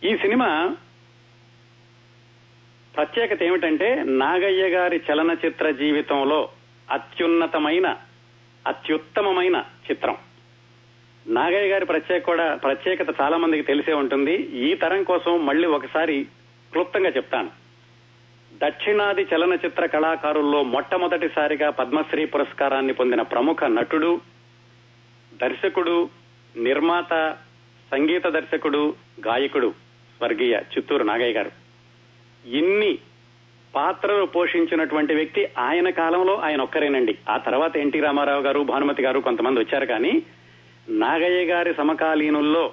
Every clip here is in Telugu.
ఈ సినిమా ప్రత్యేకత ఏమిటంటే నాగయ్య గారి చలనచిత్ర జీవితంలో అత్యుత్తమమైన చిత్రం. నాగయ్య గారి ప్రత్యేకత చాలా మందికి తెలిసే ఉంటుంది. ఈ తరం కోసం మళ్ళీ ఒకసారి క్లుప్తంగా చెప్తాను. దక్షిణాది చలనచిత్ర కళాకారుల్లో మొట్టమొదటిసారిగా పద్మశ్రీ పురస్కారాన్ని పొందిన ప్రముఖ నటుడు, దర్శకుడు, నిర్మాత, సంగీత దర్శకుడు, గాయకుడు స్వర్గీయ చిత్తూరు నాగయ్య గారు. ఇన్ని పాత్రలు పోషించినటువంటి వ్యక్తి ఆయన కాలంలో ఆయన ఒక్కరేనండి. ఆ తర్వాత ఎన్టీ రామారావు గారు, భానుమతి గారు కొంతమంది వచ్చారు. కానీ నాగయ్య గారి సమకాలీనుల్లో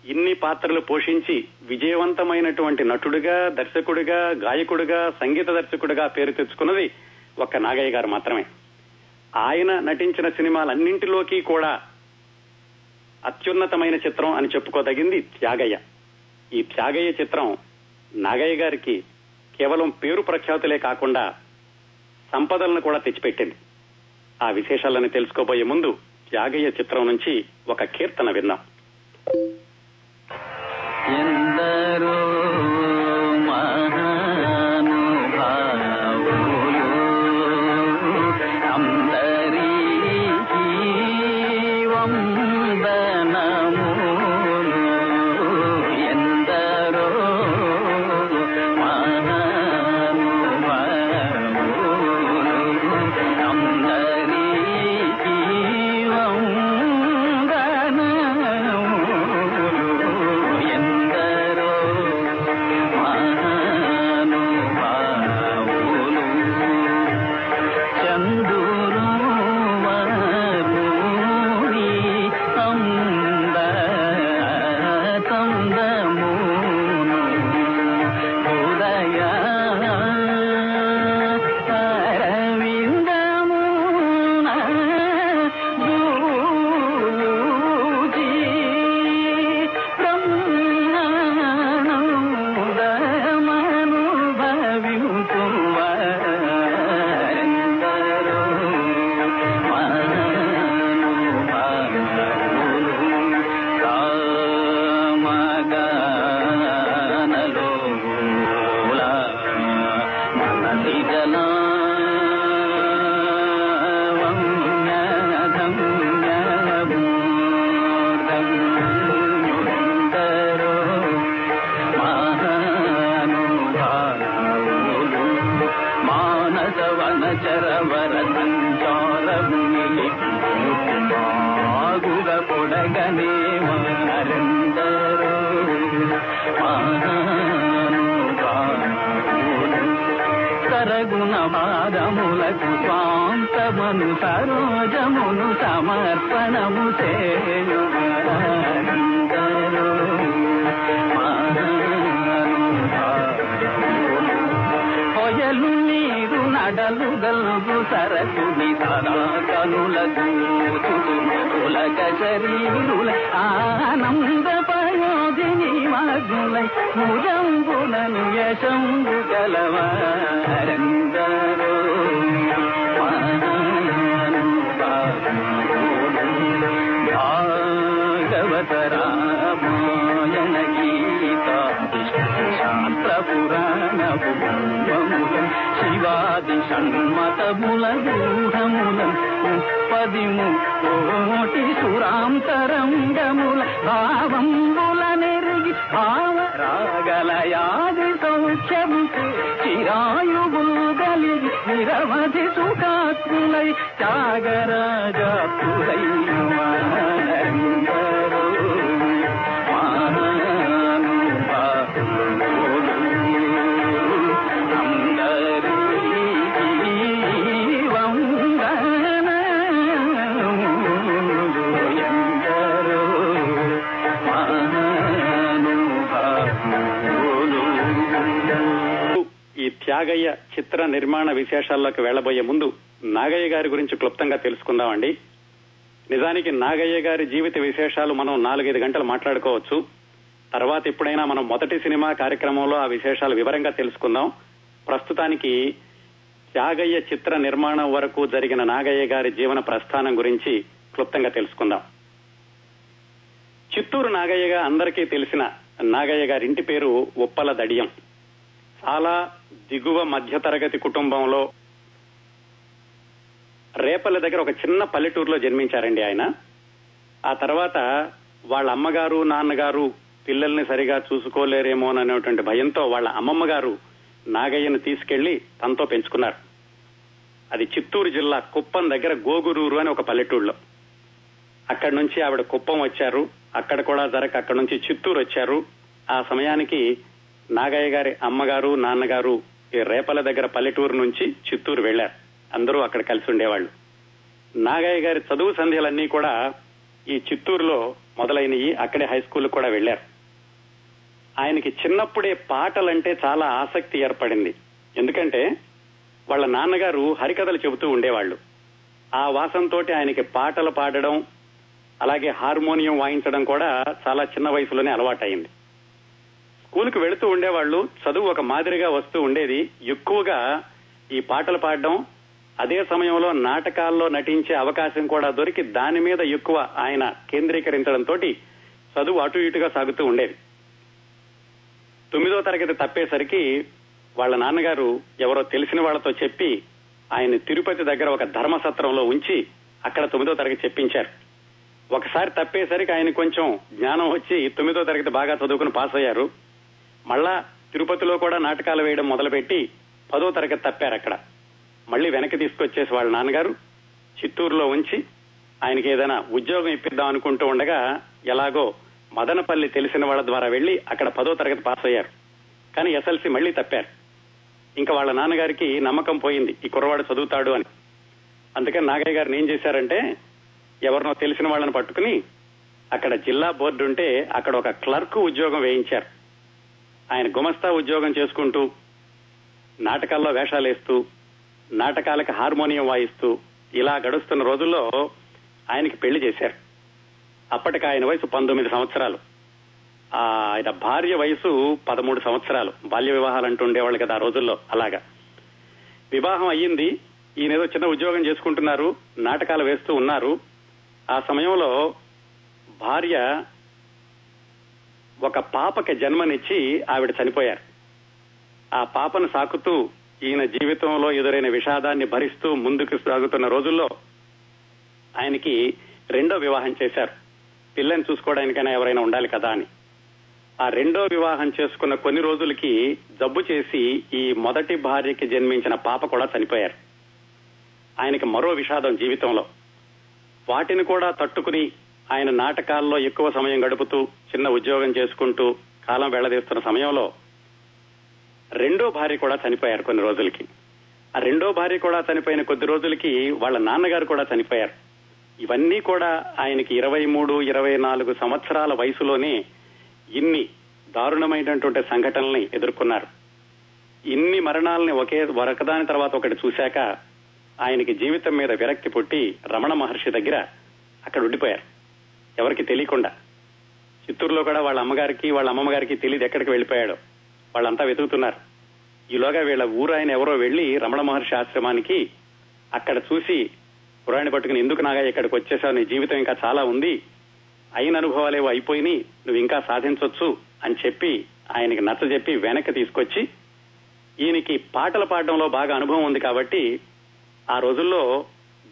ఇన్ని పాత్రలు పోషించి విజయవంతమైనటువంటి నటుడిగా, దర్శకుడిగా, గాయకుడిగా, సంగీత దర్శకుడిగా పేరు తెచ్చుకున్నది ఒక్క నాగయ్య గారు మాత్రమే. ఆయన నటించిన సినిమాలన్నింటిలోకి కూడా అత్యున్నతమైన చిత్రం అని చెప్పుకోదగింది త్యాగయ్య. ఈ త్యాగయ్య చిత్రం నాగయ్య గారికి కేవలం పేరు ప్రఖ్యాతులే కాకుండా సంపదలను కూడా తెచ్చిపెట్టింది. ఆ విశేషాలను తెలుసుకోబోయే ముందు త్యాగయ్య చిత్రం నుంచి ఒక కీర్తన విన్నాం. ఎందరో మహానుభావులు అందరికీ వందనములు, ఎందరో మహానుభావులు అందరికీ చరవర సంచారముని ఆగుగ పొడగనే వారందరూ సరగుణ పాదములకు స్వాంతమను సరోజమును సమర్పణము చేయు వారందరూ పొయలు నీరు నడలు గల్గు సరకుని సదా కనులకు ఉలక శరీరుల ఆనంద ప్రయోజని మగ్నులై ముదంబులను యశంబు గలవారందరూ భాగవత రామాయణ గీతా శాస్త్ర పురాణము శివాది షణ్మతముల గూఢములం 10 సురాంతరంగముల భావంబుల నెరిగి భావరాగలయాది సౌఖ్యము చిరాయువుల్ గలిగి నిరవధి సుఖాత్ములై త్యాగరాజాత్ములై త్యాగయ్య చిత్ర నిర్మాణ విశేషాల్లోకి వెళ్లబోయే ముందు నాగయ్య గారి గురించి క్లుప్తంగా తెలుసుకుందామండి. నిజానికి నాగయ్య గారి జీవిత విశేషాలు మనం 4-5 గంటలు మాట్లాడుకోవచ్చు. తర్వాత ఎప్పుడైనా మనం మొదటి సినిమా కార్యక్రమంలో ఆ విశేషాలు వివరంగా తెలుసుకుందాం. ప్రస్తుతానికి త్యాగయ్య చిత్ర నిర్మాణం వరకు జరిగిన నాగయ్య గారి జీవన ప్రస్థానం గురించి క్లుప్తంగా తెలుసుకుందాం. చిత్తూరు నాగయ్యగా అందరికీ తెలిసిన నాగయ్య గారి ఇంటి పేరు ఉప్పల దడియం. చాలా దిగువ మధ్యతరగతి కుటుంబంలో రేపల్ల దగ్గర ఒక చిన్న పల్లెటూరులో జన్మించారండి ఆయన. ఆ తర్వాత వాళ్ళ అమ్మగారు నాన్నగారు పిల్లల్ని సరిగా చూసుకోలేరేమో అనేటువంటి భయంతో వాళ్ళ అమ్మమ్మ గారు నాగయ్యను తీసుకెళ్లి తనతో పెంచుకున్నారు. అది చిత్తూరు జిల్లా కుప్పం దగ్గర గోగురూరు అని ఒక పల్లెటూరులో. అక్కడి నుంచి ఆవిడ కుప్పం వచ్చారు. అక్కడ కూడా అక్కడి నుంచి చిత్తూరు వచ్చారు. ఆ సమయానికి నాగయ్య గారి అమ్మగారు నాన్నగారు ఈ రేపల దగ్గర పల్లెటూరు నుంచి చిత్తూరు వెళ్లారు. అందరూ అక్కడ కలిసి ఉండేవాళ్లు. నాగయ్య గారి చదువు సంధ్యలన్నీ కూడా ఈ చిత్తూరులో మొదలైనవి. అక్కడే హై స్కూల్ కూడా వెళ్లారు. ఆయనకి చిన్నప్పుడే పాటలంటే చాలా ఆసక్తి ఏర్పడింది. ఎందుకంటే వాళ్ళ నాన్నగారు హరికథలు చెబుతూ ఉండేవాళ్లు. ఆ వాసంతో ఆయనకి పాటలు పాడడం, అలాగే హార్మోనియం వాయించడం కూడా చాలా చిన్న వయసులోనే అలవాటైంది. స్కూల్కి వెళుతూ ఉండేవాళ్లు. చదువు ఒక మాదిరిగా వస్తూ ఉండేది. ఎక్కువగా ఈ పాటలు పాడడం, అదే సమయంలో నాటకాల్లో నటించే అవకాశం కూడా దొరికి దాని మీద ఎక్కువ ఆయన కేంద్రీకరించడంతో చదువు అటు ఇటుగా సాగుతూ ఉండేది. 9వ తరగతి తప్పేసరికి వాళ్ళ నాన్నగారు ఎవరో తెలిసిన వాళ్లతో చెప్పి ఆయన తిరుపతి దగ్గర ఒక ధర్మసత్రంలో ఉంచి అక్కడ 9వ తరగతి చెప్పించారు. ఒకసారి తప్పేసరికి ఆయన కొంచెం జ్ఞానం వచ్చి 9వ తరగతి బాగా చదువుకుని పాస్ అయ్యారు. మళ్ళా తిరుపతిలో కూడా నాటకాలు వేయడం మొదలుపెట్టి 10వ తరగతి తప్పారు. అక్కడ మళ్లీ వెనక్కి తీసుకొచ్చేసి వాళ్ళ నాన్నగారు చిత్తూరులో ఉంచి ఆయనకి ఏదైనా ఉద్యోగం ఇప్పిద్దాం అనుకుంటూ ఉండగా ఎలాగో మదనపల్లి తెలిసిన వాళ్ళ ద్వారా వెళ్లి అక్కడ 10వ తరగతి పాస్ అయ్యారు. కానీ ఎస్ఎల్సీ మళ్లీ తప్పారు. ఇంకా వాళ్ళ నాన్నగారికి నమ్మకం పోయింది, ఈ కుర్రవాడు చదువుతాడు అని. అందుకని నాగయ్య గారిని ఏం చేశారంటే ఎవరినో తెలిసిన వాళ్ళని పట్టుకుని అక్కడ జిల్లా బోర్డు ఉంటే అక్కడ ఒక క్లర్క్ ఉద్యోగం వేయించారు. ఆయన గుమస్తా ఉద్యోగం చేసుకుంటూ నాటకాల్లో వేషాలేస్తూ నాటకాలకు హార్మోనియం వాయిస్తూ ఇలా గడుస్తున్న రోజుల్లో ఆయనకి పెళ్లి చేశారు. అప్పటికి ఆయన వయసు 19 సంవత్సరాలు. ఆయన భార్య వయసు 13 సంవత్సరాలు. బాల్య వివాహాలు అంటూ ఉండేవాళ్ళు కదా ఆ రోజుల్లో. అలాగా వివాహం అయ్యింది. ఈయన ఏదో చిన్న ఉద్యోగం చేసుకుంటున్నారు, నాటకాలు వేస్తూ ఉన్నారు. ఆ సమయంలో భార్య ఒక పాపకి జన్మనిచ్చి ఆవిడ చనిపోయారు. ఆ పాపను సాకుతూ ఈయన జీవితంలో ఎదురైన విషాదాన్ని భరిస్తూ ముందుకు సాగుతున్న రోజుల్లో ఆయనకి 2వ వివాహం చేశారు. పిల్లని చూసుకోవడానికైనా ఎవరైనా ఉండాలి కదా అని. ఆ 2వ వివాహం చేసుకున్న కొన్ని రోజులకి జబ్బు చేసి ఈ మొదటి భార్యకి జన్మించిన పాప కూడా చనిపోయారు. ఆయనకి మరో విషాదం జీవితంలో. వాటిని కూడా తట్టుకుని ఆయన నాటకాల్లో ఎక్కువ సమయం గడుపుతూ చిన్న ఉద్యోగం చేసుకుంటూ కాలం వెళ్లదీస్తున్న సమయంలో 2వ భార్య కూడా చనిపోయారు కొన్ని రోజులకి. ఆ 2వ భార్య కూడా చనిపోయిన కొద్ది రోజులకి వాళ్ళ నాన్నగారు కూడా చనిపోయారు. ఇవన్నీ కూడా ఆయనకి 23, 24 సంవత్సరాల వయసులోనే ఇన్ని దారుణమైనటువంటి సంఘటనల్ని ఎదుర్కొన్నారు. ఇన్ని మరణాలని ఒకదాని తర్వాత ఒకటి చూశాక ఆయనకి జీవితం మీద విరక్తి పుట్టి రమణ మహర్షి దగ్గర అక్కడ ఉండిపోయారు, ఎవరికి తెలియకుండా. చిత్తూరులో కూడా వాళ్ళ అమ్మగారికి వాళ్ళ అమ్మమ్మగారికి తెలియదు ఎక్కడికి వెళ్లిపోయాడో. వాళ్ళంతా వెతుకుతున్నారు. ఈలోగా వీళ్ళ ఊరు ఆయన ఎవరో వెళ్లి రమణ మహర్షి ఆశ్రమానికి అక్కడ చూసి పురాణి పట్టుకుని, ఎందుకు నాగయ్య ఇక్కడికి వచ్చేసావు, నీ జీవితం ఇంకా చాలా ఉంది, అయిన అనుభవాలేవో అయిపోయినాయి, నువ్వు ఇంకా సాధించొచ్చు అని చెప్పి ఆయనకి నచ్చజెప్పి వెనక్కి తీసుకొచ్చి, ఈయనకి పాటలు పాడడంలో బాగా అనుభవం ఉంది కాబట్టి ఆ రోజుల్లో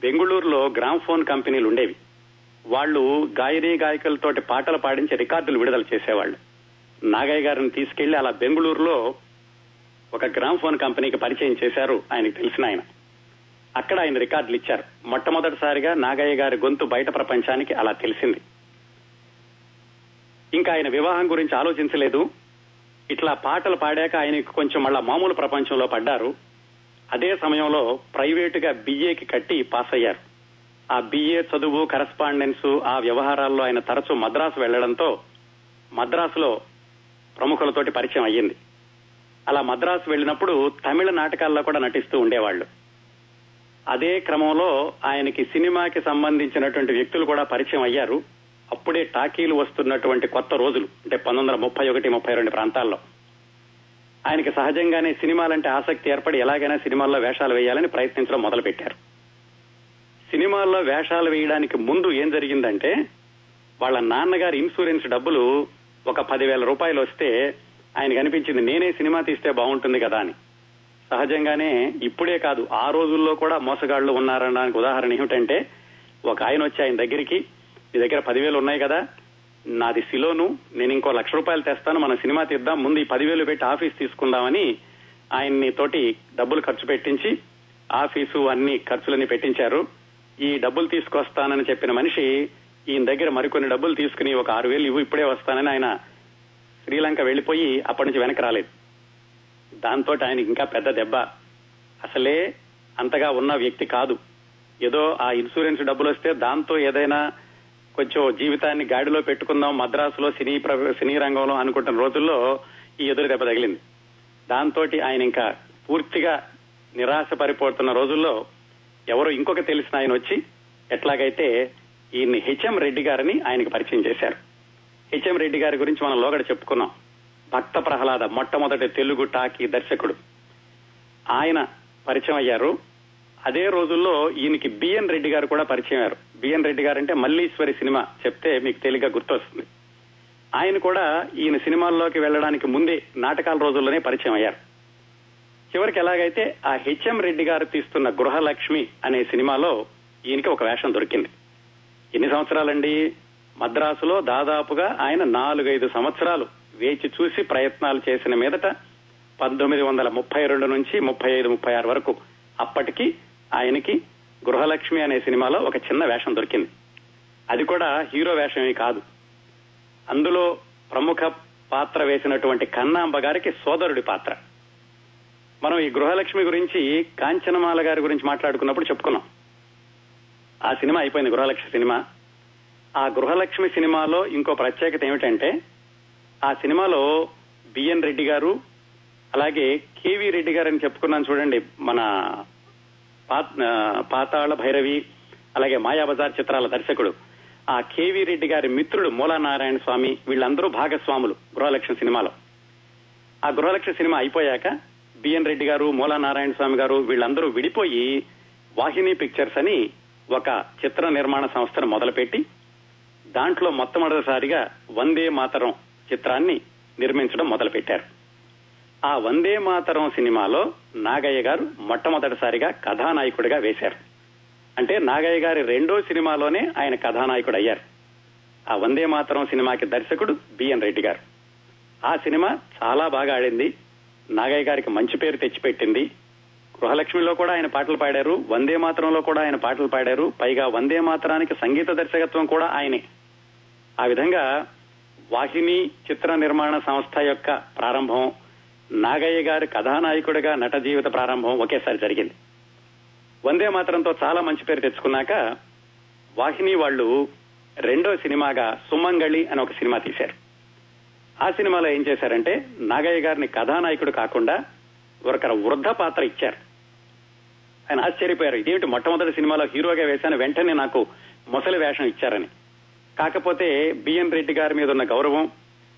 బెంగుళూరులో గ్రామ్ఫోన్ కంపెనీలు ఉండేవి. వాళ్ళు గాయనీ గాయకులతోటి పాటలు పాడించి రికార్డులు విడుదల చేసేవాళ్లు. నాగయ్య గారిని తీసుకెళ్లి అలా బెంగుళూరులో ఒక గ్రామ్ఫోన్ కంపెనీకి పరిచయం చేశారు ఆయనకు తెలిసిన ఆయన. అక్కడ ఆయన రికార్డులు ఇచ్చారు. మొట్టమొదటిసారిగా నాగయ్య గారి గొంతు బయట ప్రపంచానికి అలా తెలిసింది. ఇంకా ఆయన వివాహం గురించి ఆలోచించలేదు. ఇట్లా పాటలు పాడాక ఆయనకు కొంచెం మళ్ళా మామూలు ప్రపంచంలో పడ్డారు. అదే సమయంలో ప్రైవేటుగా బిఏకి కట్టి పాస్ అయ్యారు. ఆ బిఏ చదువు, కరస్పాండెన్స్, ఆ వ్యవహారాల్లో ఆయన తరచూ మద్రాసు వెళ్లడంతో మద్రాసులో ప్రముఖులతోటి పరిచయం అయ్యింది. అలా మద్రాసు వెళ్ళినప్పుడు తమిళ నాటకాల్లో కూడా నటిస్తూ ఉండేవాళ్లు. అదే క్రమంలో ఆయనకి సినిమాకి సంబంధించినటువంటి వ్యక్తులు కూడా పరిచయం అయ్యారు. అప్పుడే టాకీలు వస్తున్నటువంటి కొత్త రోజులు, అంటే 1931, 32 ప్రాంతాల్లో. ఆయనకి సహజంగానే సినిమాలంటే ఆసక్తి ఏర్పడి ఎలాగైనా సినిమాల్లో వేషాలు వేయాలని ప్రయత్నించడం మొదలుపెట్టారు. సినిమాల్లో వేషాలు వేయడానికి ముందు ఏం జరిగిందంటే వాళ్ళ నాన్నగారి ఇన్సూరెన్స్ డబ్బులు ఒక 10,000 రూపాయలు వస్తే ఆయనకు అనిపించింది నేనే సినిమా తీస్తే బాగుంటుంది కదా అని. సహజంగానే ఇప్పుడే కాదు, ఆ రోజుల్లో కూడా మోసగాళ్లు ఉన్నారనడానికి ఉదాహరణ ఏమిటంటే, ఒక ఆయన వచ్చి ఆయన దగ్గరికి, మీ దగ్గర 10,000 ఉన్నాయి కదా, నాది సిలోను, నేను ఇంకో 1,00,000 రూపాయలు తెస్తాను, మనం సినిమా తీద్దాం, ముందు ఈ 10,000 పెట్టి ఆఫీస్ తీసుకుందామని ఆయన్ని తోటి డబ్బులు ఖర్చు పెట్టించి ఆఫీసు అన్ని ఖర్చులన్నీ పెట్టించారు. ఈ డబ్బులు తీసుకొస్తానని చెప్పిన మనిషి ఈయన దగ్గర మరికొన్ని డబ్బులు తీసుకుని ఒక 6,000 ఇవ్వు, ఇప్పుడే వస్తానని ఆయన శ్రీలంక వెళ్లిపోయి అప్పటి నుంచి వెనక్కి రాలేదు. దాంతో ఆయనకి ఇంకా పెద్ద దెబ్బ. అసలే అంతగా ఉన్న వ్యక్తి కాదు, ఏదో ఆ ఇన్సూరెన్స్ డబ్బులు వస్తే దాంతో ఏదైనా కొంచెం జీవితాన్ని గాడిలో పెట్టుకుందాం మద్రాసులో సినీ రంగంలో అనుకుంటున్న రోజుల్లో ఈ ఎదురు దెబ్బ తగిలింది. దాంతో ఆయన ఇంకా పూర్తిగా నిరాశ పడిపోతున్న రోజుల్లో ఎవరో ఇంకొక తెలిసిన ఆయన వచ్చి ఎట్లాగైతే ఈయన్ని హెచ్ఎం రెడ్డి గారిని ఆయనకు పరిచయం చేశారు. హెచ్ఎం రెడ్డి గారి గురించి మనం లోగడ చెప్పుకున్నాం. భక్త ప్రహ్లాద మొట్టమొదటి తెలుగు టాకీ దర్శకుడు. ఆయన పరిచయం అయ్యారు. అదే రోజుల్లో ఈయనకి బిఎన్ రెడ్డి గారు కూడా పరిచయం అయ్యారు. బిఎన్ రెడ్డి గారు అంటే మల్లీశ్వరి సినిమా చెప్తే మీకు తేలిగ్గా గుర్తొస్తుంది. ఆయన కూడా ఈయన సినిమాల్లోకి వెళ్లడానికి ముందే నాటకాల రోజుల్లోనే పరిచయం అయ్యారు. చివరికి ఎలాగైతే ఆ హెచ్ఎం రెడ్డి గారు తీస్తున్న గృహలక్ష్మి అనే సినిమాలో ఈయనకి ఒక వేషం దొరికింది. ఎన్ని సంవత్సరాలండి? మద్రాసులో దాదాపుగా ఆయన 4-5 సంవత్సరాలు వేచి చూసి ప్రయత్నాలు చేసిన మీదట 1932 నుంచి 35-36 వరకు అప్పటికి ఆయనకి గృహలక్ష్మి అనే సినిమాలో ఒక చిన్న వేషం దొరికింది. అది కూడా హీరో వేషమే కాదు, అందులో ప్రముఖ పాత్ర వేసినటువంటి కన్నాంబ గారికి సోదరుడి పాత్ర. మనం ఈ గృహలక్ష్మి గురించి కాంచనమాల గారి గురించి మాట్లాడుకున్నప్పుడు చెప్పుకున్నాం. ఆ సినిమా అయిపోయింది, గృహలక్ష్మి సినిమా. ఆ గృహలక్ష్మి సినిమాలో ఇంకో ప్రత్యేకత ఏమిటంటే, ఆ సినిమాలో బిఎన్ రెడ్డి గారు అలాగే కేవీ రెడ్డి గారు అని చెప్పుకున్నాను చూడండి, మన పాతాళ భైరవి అలాగే మాయాబజార్ చిత్రాల దర్శకుడు, ఆ కేవీ రెడ్డి గారి మిత్రుడు మూలానారాయణ స్వామి, వీళ్ళందరూ భాగస్వాములు గృహలక్ష్మి సినిమాలో. ఆ గృహలక్ష్మి సినిమా అయిపోయాక బిఎన్ రెడ్డి గారు, మూలానారాయణ స్వామి గారు వీళ్ళందరూ విడిపోయి వాహిని పిక్చర్స్ అని ఒక చిత్ర నిర్మాణ సంస్థను మొదలుపెట్టి దాంట్లో మొట్టమొదటిసారిగా వందే మాతరం చిత్రాన్ని నిర్మించడం మొదలుపెట్టారు. ఆ వందే మాతరం సినిమాలో నాగయ్య గారు మొట్టమొదటిసారిగా కథానాయకుడిగా వేశారు. అంటే నాగయ్య గారి 2వ సినిమాలోనే ఆయన కథానాయకుడు అయ్యారు. ఆ వందే మాతరం సినిమాకి దర్శకుడు బిఎన్ రెడ్డి గారు. ఆ సినిమా చాలా బాగా ఆడింది, నాగయ్య గారికి మంచి పేరు తెచ్చిపెట్టింది. గృహలక్ష్మిలో కూడా ఆయన పాటలు పాడారు, వందే మాతరంలో కూడా ఆయన పాటలు పాడారు, పైగా వందే మాతరానికి సంగీత దర్శకత్వం కూడా ఆయనే. ఆ విధంగా వాహిని చిత్ర నిర్మాణ సంస్థ యొక్క ప్రారంభం, నాగయ్య గారి కథానాయకుడిగా నట జీవిత ప్రారంభం ఒకేసారి జరిగింది. వందే మాతరంతో చాలా మంచి పేరు తెచ్చుకున్నాక వాహిని వాళ్ళు 2వ సినిమాగా సుమంగళి అని ఒక సినిమా తీశారు. ఆ సినిమాలో ఏం చేశారంటే, నాగయ్య గారిని కథానాయకుడు కాకుండా ఒకరు వృద్ధ పాత్ర ఇచ్చారు. ఆయన ఆశ్చర్యపోయారు, ఇదేమిటి మొట్టమొదటి సినిమాలో హీరోగా వేశాను, వెంటనే నాకు ముసలి వేషం ఇచ్చారని. కాకపోతే బిఎన్ రెడ్డి గారి మీద ఉన్న గౌరవం,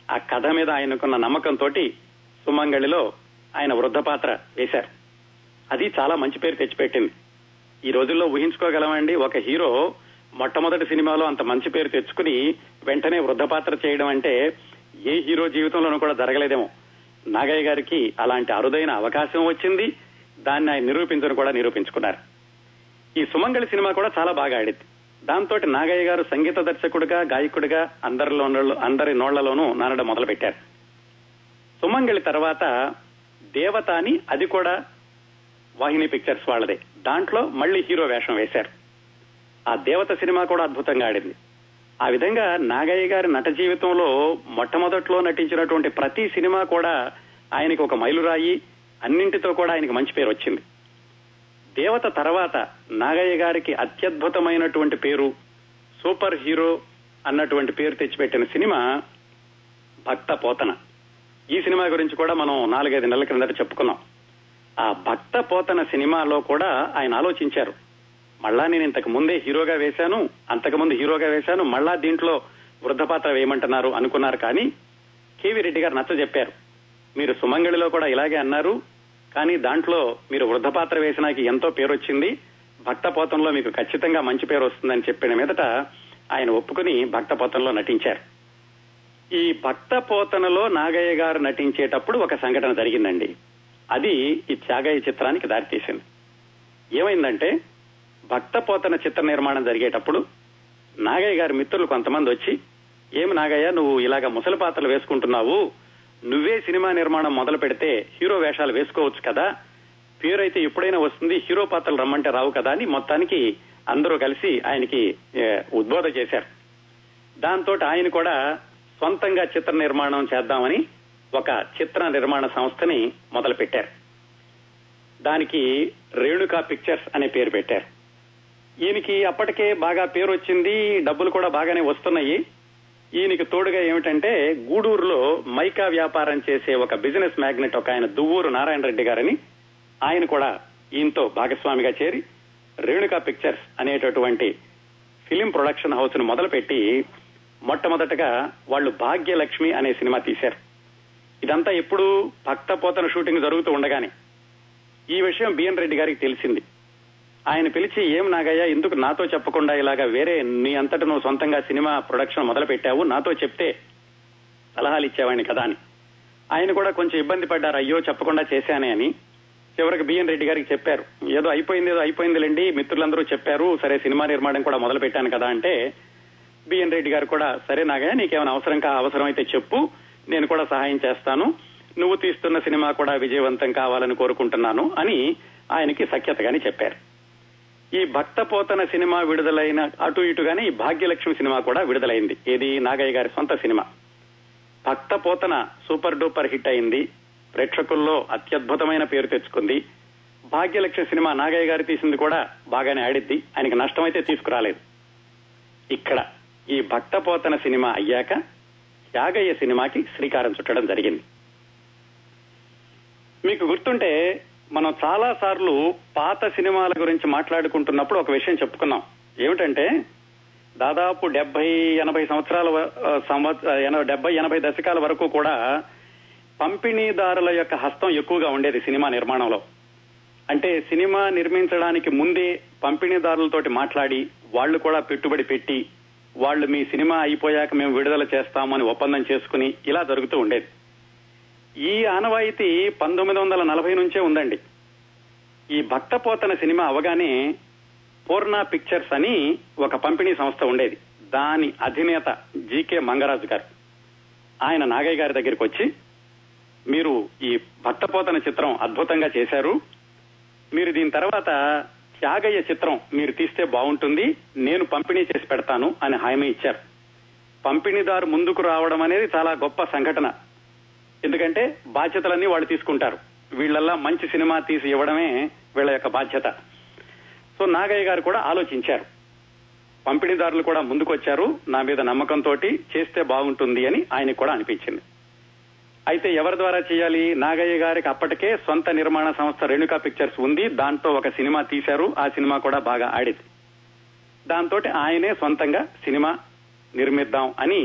ఆ కథ మీద ఆయనకున్న నమ్మకంతో సుమంగళిలో ఆయన వృద్ధ పాత్ర వేశారు. అది చాలా మంచి పేరు తెచ్చిపెట్టింది. ఈ రోజుల్లో ఊహించుకోగలమండి, ఒక హీరో మొట్టమొదటి సినిమాలో అంత మంచి పేరు తెచ్చుకుని వెంటనే వృద్ధ పాత్ర చేయడం అంటే ఏ హీరో జీవితంలోనూ కూడా జరగలేదేమో. నాగయ్య గారికి అలాంటి అరుదైన అవకాశం వచ్చింది, దాన్ని ఆయన నిరూపించుకున్నారు. ఈ సుమంగళి సినిమా కూడా చాలా బాగా ఆడింది. దాంతో నాగయ్య గారు సంగీత దర్శకుడిగా, గాయకుడిగా అందరి నోళ్లలోనూ నానడం మొదలు పెట్టారు. సుమంగళి తర్వాత దేవత అని, అది కూడా వాహిని పిక్చర్స్ వాళ్ళదే, దాంట్లో మళ్లీ హీరో వేషం వేశారు. ఆ దేవత సినిమా కూడా అద్భుతంగా ఆడింది. ఆ విధంగా నాగయ్య గారి నట జీవితంలో మొట్టమొదట్లో నటించినటువంటి ప్రతి సినిమా కూడా ఆయనకి ఒక మైలురాయి, అన్నింటితో కూడా ఆయనకి మంచి పేరు వచ్చింది. దేవత తర్వాత నాగయ్య గారికి అత్యద్భుతమైనటువంటి పేరు, సూపర్ హీరో అన్నటువంటి పేరు తెచ్చిపెట్టిన సినిమా భక్త పోతన. ఈ సినిమా గురించి కూడా మనం 4-5 నెలల క్రిందట చెప్పుకున్నాం. ఆ భక్త పోతన సినిమాలో కూడా ఆయన ఆలోచించారు, మళ్ళా నేను ఇంతకు ముందే హీరోగా వేశాను, అంతకుముందు హీరోగా వేశాను, మళ్ళా దీంట్లో వృద్ధ పాత్ర వేయమంటున్నారు అనుకున్నారు. కానీ కేవీ రెడ్డి గారు నచ్చ చెప్పారు, మీరు సుమంగళిలో కూడా ఇలాగే అన్నారు, కానీ దాంట్లో మీరు వృద్ధ పాత్ర వేసినాకి ఎంతో పేరు వచ్చింది, భక్త పోతంలో మీకు ఖచ్చితంగా మంచి పేరు వస్తుందని చెప్పిన మీదట ఆయన ఒప్పుకుని భక్త పోతంలో నటించారు. ఈ భక్త పోతనలో నాగయ్య గారు నటించేటప్పుడు ఒక సంఘటన జరిగిందండి. అది ఈ త్యాగయ్య చిత్రానికి దారితీసింది. ఏమైందంటే, భక్త పోతన చిత్ర నిర్మాణం జరిగేటప్పుడు నాగయ్య గారి మిత్రులు కొంతమంది వచ్చి, ఏమి నాగయ్య నువ్వు ఇలాగ ముసలి పాత్రలు వేసుకుంటున్నావు, నువ్వే సినిమా నిర్మాణం మొదలు పెడితే హీరో వేషాలు వేసుకోవచ్చు కదా, పేరైతే ఎప్పుడైనా వస్తుంది, హీరో పాత్రలు రమ్మంటే రావు కదా అని మొత్తానికి అందరూ కలిసి ఆయనకి ఉద్బోధ చేశారు. దాంతో ఆయన కూడా సొంతంగా చిత్ర నిర్మాణం చేద్దామని ఒక చిత్ర నిర్మాణ సంస్థని మొదలు పెట్టారు. దానికి రేణుకా పిక్చర్స్ అనే పేరు పెట్టారు. ఈయనకి అప్పటికే బాగా పేరు వచ్చింది, డబ్బులు కూడా బాగానే వస్తున్నాయి. ఈయనకి తోడుగా ఏమిటంటే, గూడూరులో మైకా వ్యాపారం చేసే ఒక బిజినెస్ మ్యాగ్నెట్ ఒక ఆయన దువ్వూరు నారాయణ రెడ్డి గారని, ఆయన కూడా ఈయనతో భాగస్వామిగా చేరి రేణుకా పిక్చర్స్ అనేటటువంటి ఫిలిం ప్రొడక్షన్ హౌస్ ను మొదలుపెట్టి మొట్టమొదటగా వాళ్ళు భాగ్యలక్ష్మి అనే సినిమా తీశారు. ఇదంతా ఎప్పుడు భక్త పోతన షూటింగ్ జరుగుతూ ఉండగానే ఈ విషయం బిఎన్ రెడ్డి గారికి తెలిసింది. ఆయన పిలిచి, ఏం నాగయ్య ఎందుకు నాతో చెప్పకుండా ఇలాగా వేరే నీ అంతట నువ్వు సొంతంగా సినిమా ప్రొడక్షన్ మొదలు పెట్టావు, నాతో చెప్తే సలహాలు ఇచ్చేవాడిని కదా అని. ఆయన కూడా కొంచెం ఇబ్బంది పడ్డారు, అయ్యో చెప్పకుండా చేశానే అని. చివరికి బిఎన్ రెడ్డి గారికి చెప్పారు, ఏదో అయిపోయిందిలేండి, మిత్రులందరూ చెప్పారు, సరే సినిమా నిర్మాణం కూడా మొదలు పెట్టాను కదా అంటే, బిఎన్ రెడ్డి గారు కూడా సరే నాగయ్య నీకేమైనా అవసరం అయితే చెప్పు, నేను కూడా సహాయం చేస్తాను, నువ్వు తీస్తున్న సినిమా కూడా విజయవంతం కావాలని కోరుకుంటున్నాను అని ఆయనకి సఖ్యతగాని చెప్పారు. ఈ భక్త పోతన సినిమా విడుదలైన అటు ఇటుగానే ఈ భాగ్యలక్ష్మి సినిమా కూడా విడుదలైంది. ఇది నాగయ్య గారి సొంత సినిమా. భక్త పోతన సూపర్ డూపర్ హిట్ అయింది, ప్రేక్షకుల్లో అత్యద్భుతమైన పేరు తెచ్చుకుంది. భాగ్యలక్ష్మి సినిమా నాగయ్య గారు తీసింది కూడా బాగానే ఆడిద్ది, ఆయనకి నష్టమైతే తీసుకురాలేదు. ఇక్కడ ఈ భక్త పోతన సినిమా అయ్యాక త్యాగయ్య సినిమాకి శ్రీకారం చుట్టడం జరిగింది. మీకు గుర్తుంటే మనం చాలా సార్లు పాత సినిమాల గురించి మాట్లాడుకుంటున్నప్పుడు ఒక విషయం చెప్పుకున్నాం. ఏమిటంటే, దాదాపు 70-80 సంవత్సరాల 70-80 దశకాల వరకు కూడా పంపిణీదారుల యొక్క హస్తం ఎక్కువగా ఉండేది సినిమా నిర్మాణంలో. అంటే సినిమా నిర్మించడానికి ముందే పంపిణీదారులతోటి మాట్లాడి వాళ్ళు కూడా పెట్టుబడి పెట్టి వాళ్ళు మీ సినిమా అయిపోయాక మేము విడుదల చేస్తామని ఒప్పందం చేసుకుని ఇలా జరుగుతూ ఉండేది. ఈ ఆనవాయితీ 1940 నుంచే ఉందండి. ఈ భక్త పోతన సినిమా అవగానే పూర్ణ పిక్చర్స్ అని ఒక పంపిణీ సంస్థ ఉండేది. దాని అధినేత జీకే మంగరాజు గారు, ఆయన నాగయ్య గారి దగ్గరికి వచ్చి, మీరు ఈ భక్త పోతన చిత్రం అద్భుతంగా చేశారు, మీరు దీని తర్వాత త్యాగయ్య చిత్రం మీరు తీస్తే బాగుంటుంది, నేను పంపిణీ చేసి పెడతాను అని హామీ ఇచ్చారు. పంపిణీదారు ముందుకు రావడం అనేది చాలా గొప్ప సంఘటన. ఎందుకంటే బాధ్యతలన్నీ వాళ్ళు తీసుకుంటారు, వీళ్ళల్లా మంచి సినిమా తీసి ఇవ్వడమే వీళ్ళ యొక్క బాధ్యత. సో నాగయ్య గారు కూడా ఆలోచించారు, పంపిణీదారులు కూడా ముందుకొచ్చారు, నా మీద నమ్మకంతో చేస్తే బాగుంటుంది అని ఆయనకు కూడా అనిపించింది. అయితే ఎవరి ద్వారా చేయాలి? నాగయ్య గారికి అప్పటికే సొంత నిర్మాణ సంస్థ రేణుకా పిక్చర్స్ ఉంది, దాంతో ఒక సినిమా తీశారు, ఆ సినిమా కూడా బాగా ఆడింది. దాంతో ఆయనే సొంతంగా సినిమా నిర్మిద్దాం అని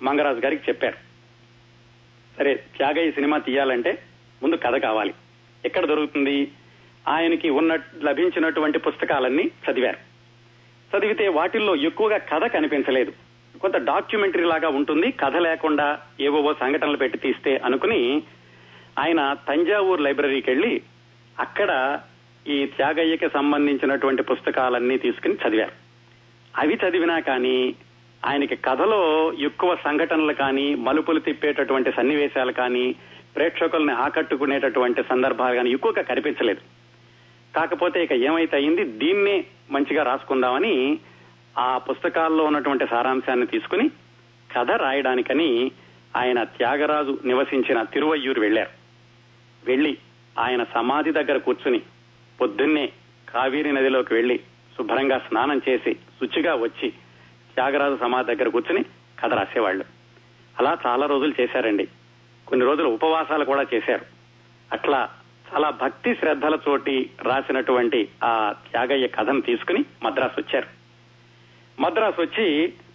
మంగరాజు గారికి చెప్పారు. సరే, త్యాగయ్య సినిమా తీయాలంటే ముందు కథ కావాలి. ఎక్కడ దొరుకుతుంది? ఆయనకి లభించినటువంటి పుస్తకాలన్నీ చదివారు. చదివితే వాటిల్లో ఎక్కువగా కథ కనిపించలేదు, కొంత డాక్యుమెంటరీ లాగా ఉంటుంది, కథ లేకుండా ఏవో సంఘటనలు పెట్టి తీస్తే అనుకుని ఆయన తంజావూరు లైబ్రరీకి వెళ్లి అక్కడ ఈ త్యాగయ్యకి సంబంధించినటువంటి పుస్తకాలన్నీ తీసుకుని చదివారు. అవి చదివినా కానీ ఆయనకి కథలో ఎక్కువ సంఘటనలు కానీ, మలుపులు తిప్పేటటువంటి సన్నివేశాలు కానీ, ప్రేక్షకుల్ని ఆకట్టుకునేటటువంటి సందర్భాలు కానీ ఎక్కువగా కనిపించలేదు. కాకపోతే ఇక ఏమైతే అయింది, దీన్నే మంచిగా రాసుకుందామని ఆ పుస్తకాల్లో ఉన్నటువంటి సారాంశాన్ని తీసుకుని కథ రాయడానికని ఆయన త్యాగరాజు నివసించిన తిరువయ్యూరు వెళ్లారు. వెళ్లి ఆయన సమాధి దగ్గర కూర్చుని పొద్దున్నే కావేరీ నదిలోకి వెళ్లి శుభ్రంగా స్నానం చేసి శుచిగా వచ్చి త్యాగరాజు సమాధి దగ్గర కూర్చుని కథ రాసేవాళ్లు. అలా చాలా రోజులు చేశారండి. కొన్ని రోజులు ఉపవాసాలు కూడా చేశారు. అట్లా చాలా భక్తి శ్రద్ధలతోటి రాసినటువంటి ఆ త్యాగయ్య కథను తీసుకుని మద్రాసు వచ్చారు. మద్రాసు వచ్చి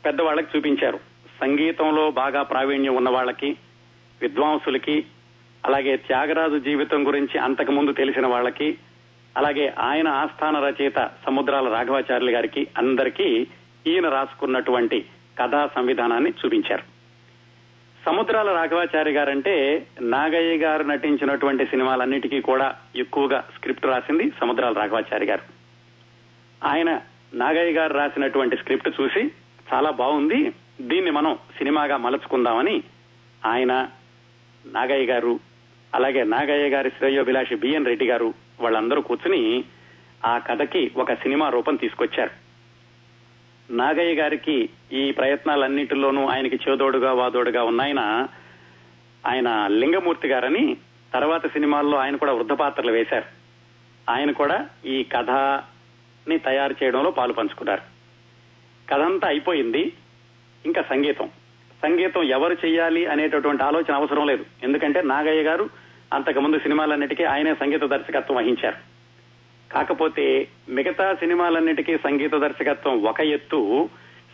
పెద్దవాళ్లకి చూపించారు. సంగీతంలో బాగా ప్రావీణ్యం ఉన్న వాళ్ళకి, విద్వాంసులకి, అలాగే త్యాగరాజు జీవితం గురించి అంతకు ముందు తెలిసిన వాళ్ళకి, అలాగే ఆయన ఆస్థాన రచయిత సముద్రాల రాఘవాచార్యులు గారికి అందరికీ ఈయన రాసుకున్నటువంటి కథా సంవిధానాన్ని చూపించారు. సముద్రాల రాఘవాచారి గారంటే నాగయ్య గారు నటించినటువంటి సినిమాలన్నిటికీ కూడా ఎక్కువగా స్క్రిప్ట్ రాసింది సముద్రాల రాఘవాచారి గారు. ఆయన నాగయ్య గారు రాసినటువంటి స్క్రిప్ట్ చూసి చాలా బాగుంది, దీన్ని మనం సినిమాగా మలుచుకుందామని ఆయన, నాగయ్య గారు, అలాగే నాగయ్య గారి శ్రేయోభిలాషి బిఎన్ రెడ్డి గారు వాళ్ళందరూ కూర్చుని ఆ కథకి ఒక సినిమా రూపం తీసుకొచ్చారు. నాగయ్య గారికి ఈ ప్రయత్నాలన్నింటిలోనూ ఆయనకి చేదోడుగా వాదోడుగా ఉన్నాయన ఆయన లింగమూర్తి గారని తర్వాత సినిమాల్లో ఆయన కూడా వృద్ధ పాత్రలు వేశారు. ఆయన కూడా ఈ కథని తయారు చేయడంలో పాలు పంచుకున్నారు. కథ అంతా అయిపోయింది. ఇంకా సంగీతం ఎవరు చెయ్యాలి అనేటటువంటి ఆలోచన అవసరం లేదు. ఎందుకంటే నాగయ్య గారు అంతకుముందు సినిమాలన్నిటికీ ఆయనే సంగీత దర్శకత్వం వహించారు. కాకపోతే మిగతా సినిమాలన్నిటికీ సంగీత దర్శకత్వం ఒక ఎత్తు,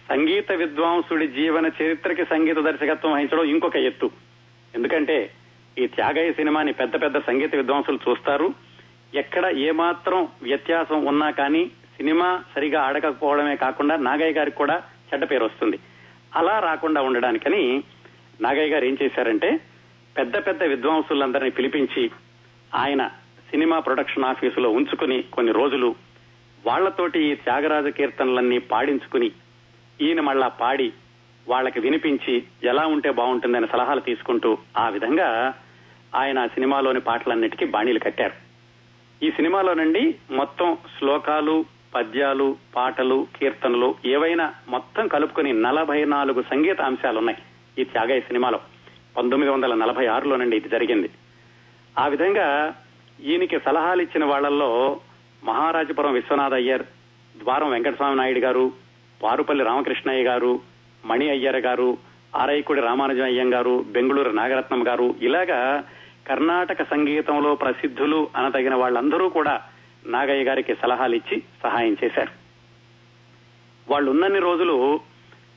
సంగీత విద్వాంసుడి జీవన చరిత్రకి సంగీత దర్శకత్వం వహించడం ఇంకొక ఎత్తు. ఎందుకంటే ఈ త్యాగయ్య సినిమాని పెద్ద పెద్ద సంగీత విద్వాంసులు చూస్తారు. ఎక్కడ ఏమాత్రం వ్యత్యాసం ఉన్నా కానీ సినిమా సరిగా ఆడకపోవడమే కాకుండా నాగయ్య గారికి కూడా చెడ్డ పేరు వస్తుంది. అలా రాకుండా ఉండడానికని నాగయ్య గారు ఏం చేశారంటే పెద్ద పెద్ద విద్వాంసులందరినీ పిలిపించి ఆయన సినిమా ప్రొడక్షన్ ఆఫీసులో ఉంచుకుని కొన్ని రోజులు వాళ్లతోటి ఈ త్యాగరాజ కీర్తనలన్నీ పాడించుకుని ఈయన మళ్ళా పాడి వాళ్ళకి వినిపించి ఎలా ఉంటే బాగుంటుందని సలహాలు తీసుకుంటూ ఆ విధంగా ఆయన సినిమాలోని పాటలన్నిటికీ బాణీలు కట్టారు. ఈ సినిమాలో నుండి మొత్తం శ్లోకాలు, పద్యాలు, పాటలు, కీర్తనలు ఏవైనా మొత్తం కలుపుకుని 44 సంగీత అంశాలున్నాయి ఈ త్యాగయ్య సినిమాలో. 1946లో నుండి ఇది జరిగింది. ఆ విధంగా ఈయనకి సలహాలు ఇచ్చిన వాళ్లలో మహారాజపురం విశ్వనాథ్ అయ్యర్, ద్వారం వెంకటస్వామి నాయుడు గారు, పారుపల్లి రామకృష్ణయ్య గారు, మణి అయ్యర్ గారు, ఆరైకుడి రామానుజం అయ్యం గారు, బెంగుళూరు నాగరత్నం గారు, ఇలాగా కర్ణాటక సంగీతంలో ప్రసిద్ధులు అనదగిన వాళ్ళందరూ కూడా నాగయ్య గారికి సలహాలు ఇచ్చి సహాయం చేశారు. వాళ్ళు ఉన్నన్ని రోజులు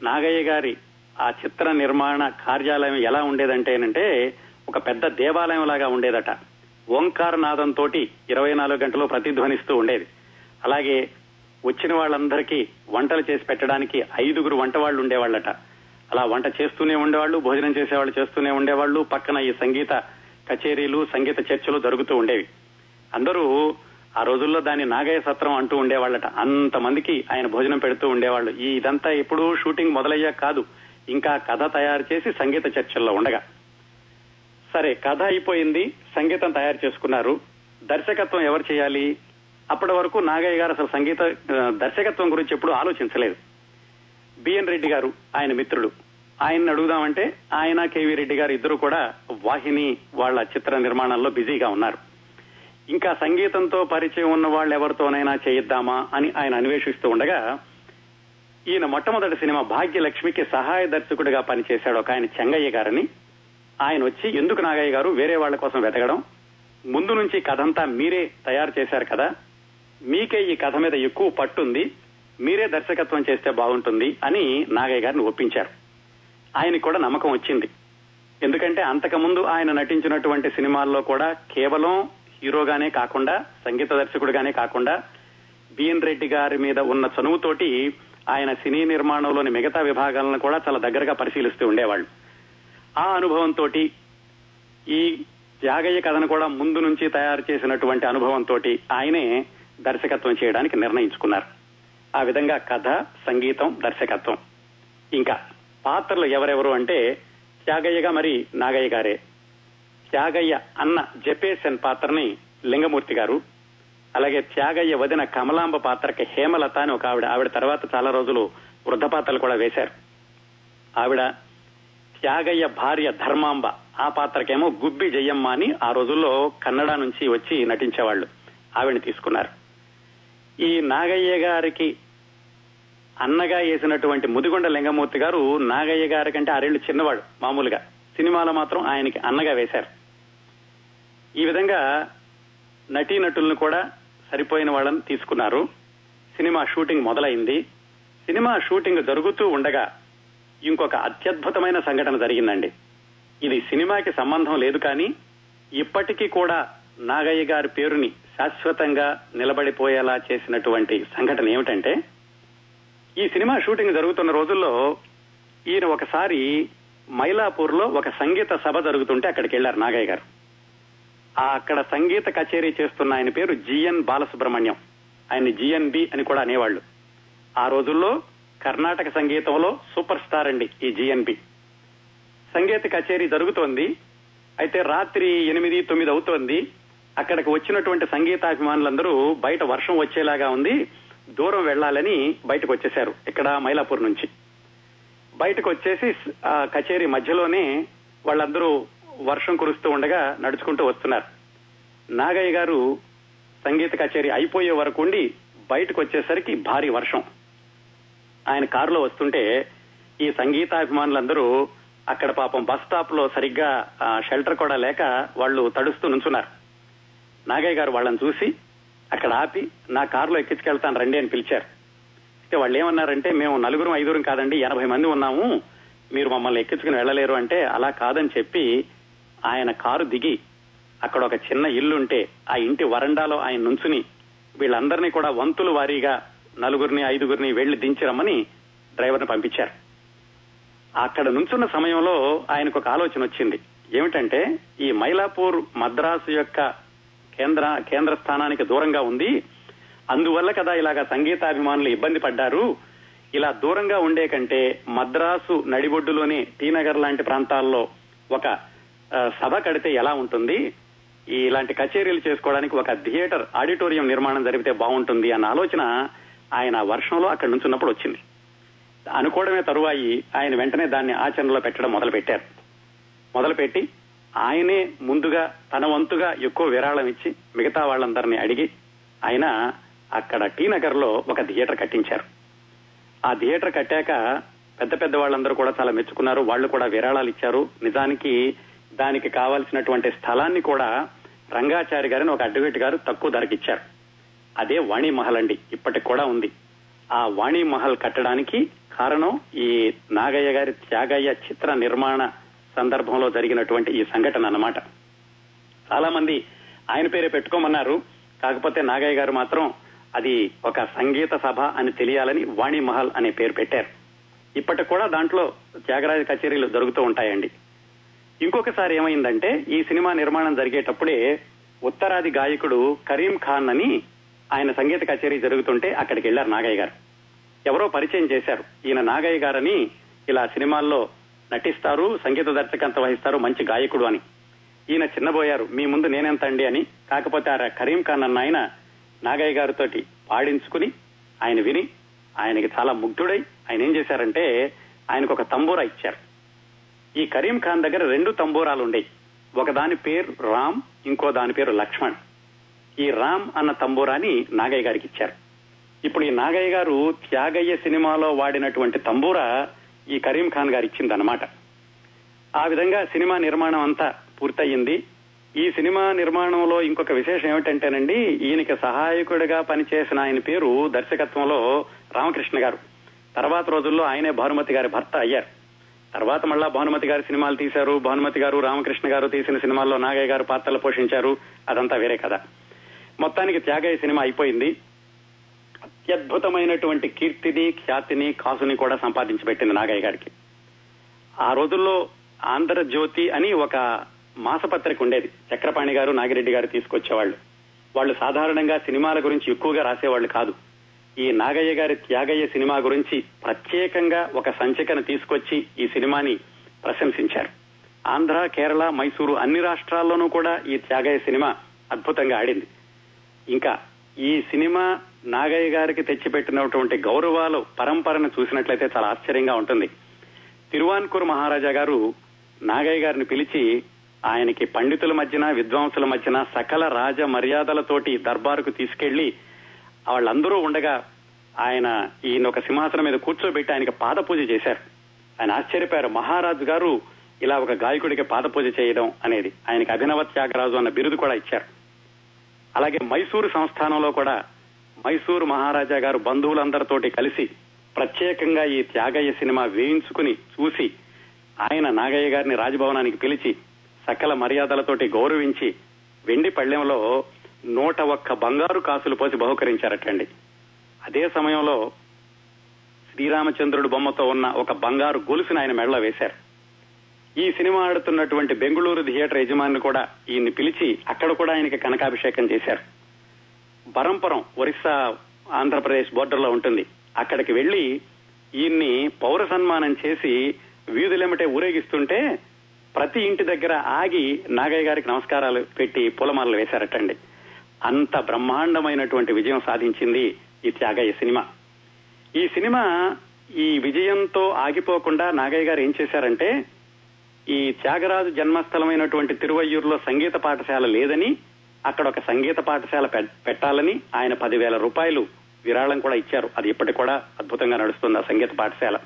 నాగయ్య గారి ఆ చిత్ర నిర్మాణ కార్యాలయం ఎలా ఉండేదంటేనంటే ఒక పెద్ద దేవాలయం లాగా ఉండేదట. ఓంకారనాదంతో 24 గంటలు ప్రతిధ్వనిస్తూ ఉండేది. అలాగే వచ్చిన వాళ్ళందరికీ వంటలు చేసి పెట్టడానికి 5 వంట వాళ్ళు ఉండేవాళ్లట. అలా వంట చేస్తూనే ఉండేవాళ్లు, భోజనం చేసేవాళ్ళు చేస్తూనే ఉండేవాళ్లు. పక్కన ఈ సంగీత కచేరీలు, సంగీత చర్చలు జరుగుతూ ఉండేవి. అందరూ ఆ రోజుల్లో దాన్ని నాగయ్య సత్రం అంటూ ఉండేవాళ్లట. అంతమందికి ఆయన భోజనం పెడుతూ ఉండేవాళ్లు. ఇదంతా ఎప్పుడూ షూటింగ్ మొదలయ్యాక కాదు, ఇంకా కథ తయారు చేసి సంగీత చర్చల్లో ఉండగా. సరే, కథ అయిపోయింది, సంగీతం తయారు చేసుకున్నారు. దర్శకత్వం ఎవరు చేయాలి? అప్పటి వరకు నాగయ్య గారు అసలు సంగీత దర్శకత్వం గురించి ఎప్పుడు ఆలోచించలేదు. బిఎన్ రెడ్డి గారు ఆయన మిత్రుడు, ఆయన్ని అడుగుదామంటే ఆయన, కేవీ రెడ్డి గారు ఇద్దరు కూడా వాహిని వాళ్ళ చిత్ర నిర్మాణంలో బిజీగా ఉన్నారు. ఇంకా సంగీతంతో పరిచయం ఉన్న వాళ్ళు ఎవరితోనైనా చేయిద్దామా అని ఆయన అన్వేషిస్తూ ఉండగా ఈయన మొట్టమొదటి సినిమా భాగ్యలక్ష్మికి సహాయ దర్శకుడిగా పనిచేశాడు ఒక ఆయన చెంగయ్య గారని. ఆయన వచ్చి, ఎందుకు నాగయ్య గారు వేరే వాళ్ల కోసం వెతకడం, ముందు నుంచి కథంతా మీరే తయారు చేశారు కదా, మీకే ఈ కథ మీద ఎక్కువ పట్టుంది, మీరే దర్శకత్వం చేస్తే బాగుంటుంది అని నాగయ్య గారిని ఒప్పించారు. ఆయనకి కూడా నమ్మకం వచ్చింది. ఎందుకంటే అంతకుముందు ఆయన నటించినటువంటి సినిమాల్లో కూడా కేవలం హీరోగానే కాకుండా, సంగీత దర్శకుడిగానే కాకుండా బిఎన్ రెడ్డి గారి మీద ఉన్న చనువుతోటి ఆయన సినీ నిర్మాణంలోని మిగతా విభాగాలను కూడా చాలా దగ్గరగా పరిశీలిస్తూ ఉండేవాళ్లు. ఆ అనుభవంతో ఈ త్యాగయ్య కథను కూడా ముందు నుంచి తయారు చేసినటువంటి అనుభవంతో ఆయనే దర్శకత్వం చేయడానికి నిర్ణయించుకున్నారు. ఆ విధంగా కథ, సంగీతం, దర్శకత్వం. ఇంకా పాత్రలు ఎవరెవరు అంటే త్యాగయ్యగా మరి నాగయ్య గారే, త్యాగయ్య అన్న జపేసన్ పాత్రని లింగమూర్తి గారు, అలాగే త్యాగయ్య వదిన కమలాంబ పాత్రకి హేమలత అని ఒక ఆవిడ తర్వాత చాలా రోజులు వృద్ధ పాత్రలు కూడా వేశారు. ఆవిడ త్యాగయ్య భార్య ధర్మాంబ, ఆ పాత్రకేమో గుబ్బి జయమ్మ అని ఆ రోజుల్లో కన్నడ నుంచి వచ్చి నటించేవాళ్లు, ఆవిడని తీసుకున్నారు. ఈ నాగయ్య గారికి అన్నగా వేసినటువంటి ముదిగొండ లింగమూర్తి గారు నాగయ్య గారి కంటే 6 ఏళ్లు చిన్నవాడు మామూలుగా, సినిమాలో మాత్రం ఆయనకి అన్నగా వేశారు. ఈ విధంగా నటీనటులను కూడా సరిపోయిన వాళ్ళని తీసుకున్నారు. సినిమా షూటింగ్ మొదలైంది. సినిమా షూటింగ్ జరుగుతూ ఉండగా ఇంకొక అత్యద్భుతమైన సంఘటన జరిగిందండి. ఇది సినిమాకి సంబంధం లేదు కానీ ఇప్పటికీ కూడా నాగయ్య గారి పేరుని శాశ్వతంగా నిలబడిపోయేలా చేసినటువంటి సంఘటన ఏమిటంటే, ఈ సినిమా షూటింగ్ జరుగుతున్న రోజుల్లో ఈయన ఒకసారి మైలాపూర్ లో ఒక సంగీత సభ జరుగుతుంటే అక్కడికి వెళ్లారు నాగయ్య గారు. అక్కడ సంగీత కచేరీ చేస్తున్న ఆయన పేరు జిఎన్ బాలసుబ్రహ్మణ్యం. ఆయన్ని జిఎన్బి అని కూడా అనేవాళ్లు. ఆ రోజుల్లో కర్ణాటక సంగీతంలో సూపర్ స్టార్ అండి ఈ జిఎన్బి. సంగీత కచేరీ జరుగుతోంది. అయితే రాత్రి 8-9 అవుతోంది. అక్కడికి వచ్చినటువంటి సంగీతాభిమానులందరూ బయట వర్షం వచ్చేలాగా ఉంది, దూరం వెళ్లాలని బయటకు వచ్చేశారు. ఇక్కడ మైలాపూర్ నుంచి బయటకు వచ్చేసి కచేరీ మధ్యలోనే వాళ్ళందరూ వర్షం కురుస్తూ ఉండగా నడుచుకుంటూ వస్తున్నారు. నాగయ్య గారు సంగీత కచేరీ అయిపోయే వరకు ఉండి బయటకు వచ్చేసరికి భారీ వర్షం. ఆయన కారులో వస్తుంటే ఈ సంగీతాభిమానులందరూ అక్కడ పాపం బస్ స్టాప్ లో సరిగ్గా షెల్టర్ కూడా లేక వాళ్ళు తడుస్తూ నుంచున్నారు. నాగయ్య గారు వాళ్ళని చూసి అక్కడ ఆపి నా కారులో ఎక్కించుకెళ్తాను రండి అని పిలిచారు. అయితే వాళ్ళు ఏమన్నారంటే, మేము 4-5 కాదండి 80 మంది ఉన్నాము, మీరు మమ్మల్ని ఎక్కించుకుని వెళ్ళలేరు అంటే, అలా కాదని చెప్పి ఆయన కారు దిగి అక్కడ ఒక చిన్న ఇల్లుంటే ఆ ఇంటి వరండాలో ఆయన నుంచుని వీళ్ళందరినీ కూడా వంతుల వారీగా 4-5 వెళ్లి దించిరమ్మని డ్రైవర్ని పంపించారు. అక్కడ నుంచున్న సమయంలో ఆయనకు ఒక ఆలోచన వచ్చింది. ఏమిటంటే, ఈ మైలాపూర్ మద్రాసు యొక్క కేంద్ర స్థానానికి దూరంగా ఉంది, అందువల్ల కదా ఇలాగా సంగీతాభిమానులు ఇబ్బంది పడ్డారు. ఇలా దూరంగా ఉండే కంటే మద్రాసు నడిబొడ్డులోని టీనగర్ లాంటి ప్రాంతాల్లో ఒక సభ కడితే ఎలా ఉంటుంది, ఇలాంటి కచేరీలు చేసుకోవడానికి ఒక థియేటర్ ఆడిటోరియం నిర్మాణం జరిపితే బాగుంటుంది అన్న ఆలోచన ఆయన వర్షంలో అక్కడి నుంచి ఉన్నప్పుడు వచ్చింది. అనుకోవడమే తరువాయి ఆయన వెంటనే దాన్ని ఆచరణలో పెట్టడం మొదలుపెట్టారు. మొదలుపెట్టి ఆయనే ముందుగా తన వంతుగా ఎక్కువ విరాళం ఇచ్చి మిగతా వాళ్ళందరినీ అడిగి ఆయన అక్కడ టీనగర్ లో ఒక థియేటర్ కట్టించారు. ఆ థియేటర్ కట్టాక పెద్ద పెద్ద వాళ్ళందరూ కూడా చాలా మెచ్చుకున్నారు. వాళ్ళు కూడా విరాళాలు ఇచ్చారు. నిజానికి దానికి కావాల్సినటువంటి స్థలాన్ని కూడా రంగాచారి గారిని ఒక అడ్వకేట్ గారు తక్కువ ధరకి ఇచ్చారు. అదే వాణి మహల్ అండి, ఇప్పటికి కూడా ఉంది. ఆ వాణి మహల్ కట్టడానికి కారణం ఈ నాగయ్య గారి త్యాగయ్య చిత్ర నిర్మాణ సందర్భంలో జరిగినటువంటి ఈ సంఘటన అన్నమాట. చాలా మంది ఆయన పేరే పెట్టుకోమన్నారు. కాకపోతే నాగయ్య గారు మాత్రం అది ఒక సంగీత సభ అని తెలియాలని వాణి మహల్ అనే పేరు పెట్టారు. ఇప్పటికి కూడా దాంట్లో త్యాగరాజ కచేరీలు జరుగుతూ ఉంటాయండి. ఇంకొకసారి ఏమైందంటే, ఈ సినిమా నిర్మాణం జరిగేటప్పుడే ఉత్తరాది గాయకుడు కరీం ఖాన్ అని ఆయన సంగీత కచేరీ జరుగుతుంటే అక్కడికి వెళ్లారు నాగయ్య గారు. ఎవరో పరిచయం చేశారు, ఈయన నాగయ్య గారని ఇలా సినిమాల్లో నటిస్తారు, సంగీత దర్శకత్వం వహిస్తారు, మంచి గాయకుడు అని. ఈయన చిన్నబోయారు, మీ ముందు నేనెంత అండి అని. కాకపోతే ఆ కరీం ఖాన్ అన్న ఆయన నాగయ్య గారితోటి పాడించుకుని ఆయన విని ఆయనకి చాలా ముగ్ధుడై ఆయన ఏం చేశారంటే ఆయనకు ఒక తంబూరా ఇచ్చారు. ఈ కరీం ఖాన్ దగ్గర 2 తంబూరాలు ఉండేవి. ఒక దాని పేరు రామ్, ఇంకో దాని పేరు లక్ష్మణ్. ఈ రామ్ అన్న తంబూరాని నాగయ్య గారికి ఇచ్చారు. ఇప్పుడు ఈ నాగయ్య గారు త్యాగయ్య సినిమాలో వాడినటువంటి తంబూరా ఈ కరీం ఖాన్ గారు ఇచ్చిందన్నమాట. ఆ విధంగా సినిమా నిర్మాణం అంతా పూర్తయింది. ఈ సినిమా నిర్మాణంలో ఇంకొక విశేషం ఏమిటంటేనండి, ఈయనకి సహాయకుడిగా పనిచేసిన ఆయన పేరు దర్శకత్వంలో రామకృష్ణ గారు. తర్వాత రోజుల్లో ఆయనే భానుమతి గారి భర్త అయ్యారు. తర్వాత మళ్ళా భానుమతి గారి సినిమాలు తీశారు. భానుమతి గారు రామకృష్ణ గారు తీసిన సినిమాల్లో నాగయ్య గారు పాత్రలు పోషించారు. అదంతా వేరే కథ. మొత్తానికి త్యాగయ్య సినిమా అయిపోయింది. అత్యద్భుతమైనటువంటి కీర్తిని, ఖ్యాతిని, కాసుని కూడా సంపాదించి పెట్టింది నాగయ్య గారికి. ఆ రోజుల్లో ఆంధ్రజ్యోతి అని ఒక మాసపత్రిక ఉండేది. చక్రపాణి గారు, నాగిరెడ్డి గారు తీసుకొచ్చేవాళ్లు. వాళ్ళు సాధారణంగా సినిమాల గురించి ఎక్కువగా రాసేవాళ్లు కాదు. ఈ నాగయ్య గారి త్యాగయ్య సినిమా గురించి ప్రత్యేకంగా ఒక సంచికను తీసుకొచ్చి ఈ సినిమాని ప్రశంసించారు. ఆంధ్ర, కేరళ, మైసూరు అన్ని రాష్ట్రాల్లోనూ కూడా ఈ త్యాగయ్య సినిమా అద్భుతంగా ఆడింది. ఇంకా ఈ సినిమా నాగయ్య గారికి తెచ్చిపెట్టినటువంటి గౌరవాలు పరంపరను చూసినట్లయితే చాలా ఆశ్చర్యంగా ఉంటుంది. తిరువాన్కూర్ మహారాజా గారు నాగయ్య గారిని పిలిచి ఆయనకి పండితుల మధ్యన, విద్వాంసుల మధ్యన సకల రాజ మర్యాదలతోటి దర్బారుకు తీసుకెళ్లి వాళ్ళందరూ ఉండగా ఈయన ఒక సింహాసనం మీద కూర్చోబెట్టి ఆయనకి పాద పూజ చేశారు. ఆయన ఆశ్చర్యపోయారు, మహారాజు గారు ఇలా ఒక గాయకుడికి పాద పూజ చేయడం అనేది. ఆయనకి అభినవ త్యాగరాజు అన్న బిరుదు కూడా ఇచ్చారు. అలాగే మైసూరు సంస్థానంలో కూడా మైసూరు మహారాజా గారు బంధువులందరితోటి కలిసి ప్రత్యేకంగా ఈ త్యాగయ్య సినిమా వేయించుకుని చూసి ఆయన నాగయ్య గారిని రాజభవనానికి పిలిచి సకల మర్యాదలతోటి గౌరవించి వెండి పళ్ళెంలో 101 బంగారు కాసులు పోసి బహుకరించారటండి. అదే సమయంలో శ్రీరామచంద్రుడు బొమ్మతో ఉన్న ఒక బంగారు గొలుసుని ఆయన మెడలో వేశారు. ఈ సినిమా ఆడుతున్నటువంటి బెంగుళూరు థియేటర్ యజమాని కూడా ఈయన్ని పిలిచి అక్కడ కూడా ఆయనకి కనకాభిషేకం చేశారు. బరంపురం ఒరిస్సా ఆంధ్రప్రదేశ్ బోర్డర్లో ఉంటుంది. అక్కడికి వెళ్లి ఈయన్ని పౌర సన్మానం చేసి వీధులెమ్మటే ఊరేగిస్తుంటే ప్రతి ఇంటి దగ్గర ఆగి నాగయ్య గారికి నమస్కారాలు పెట్టి పూలమాలలు వేశారటండి. అంత బ్రహ్మాండమైనటువంటి విజయం సాధించింది ఈ త్యాగయ్య సినిమా. ఈ సినిమా ఈ విజయంతో ఆగిపోకుండా నాగయ్య గారు ఏం చేశారంటే, ఈ త్యాగరాజు జన్మస్థలమైనటువంటి తిరువయ్యూరులో సంగీత పాఠశాల లేదని అక్కడ ఒక సంగీత పాఠశాల పెట్టాలని ఆయన 10,000 రూపాయలు విరాళం కూడా ఇచ్చారు. అది ఇప్పటికి కూడా అద్భుతంగా నడుస్తుంది ఆ సంగీత పాఠశాల.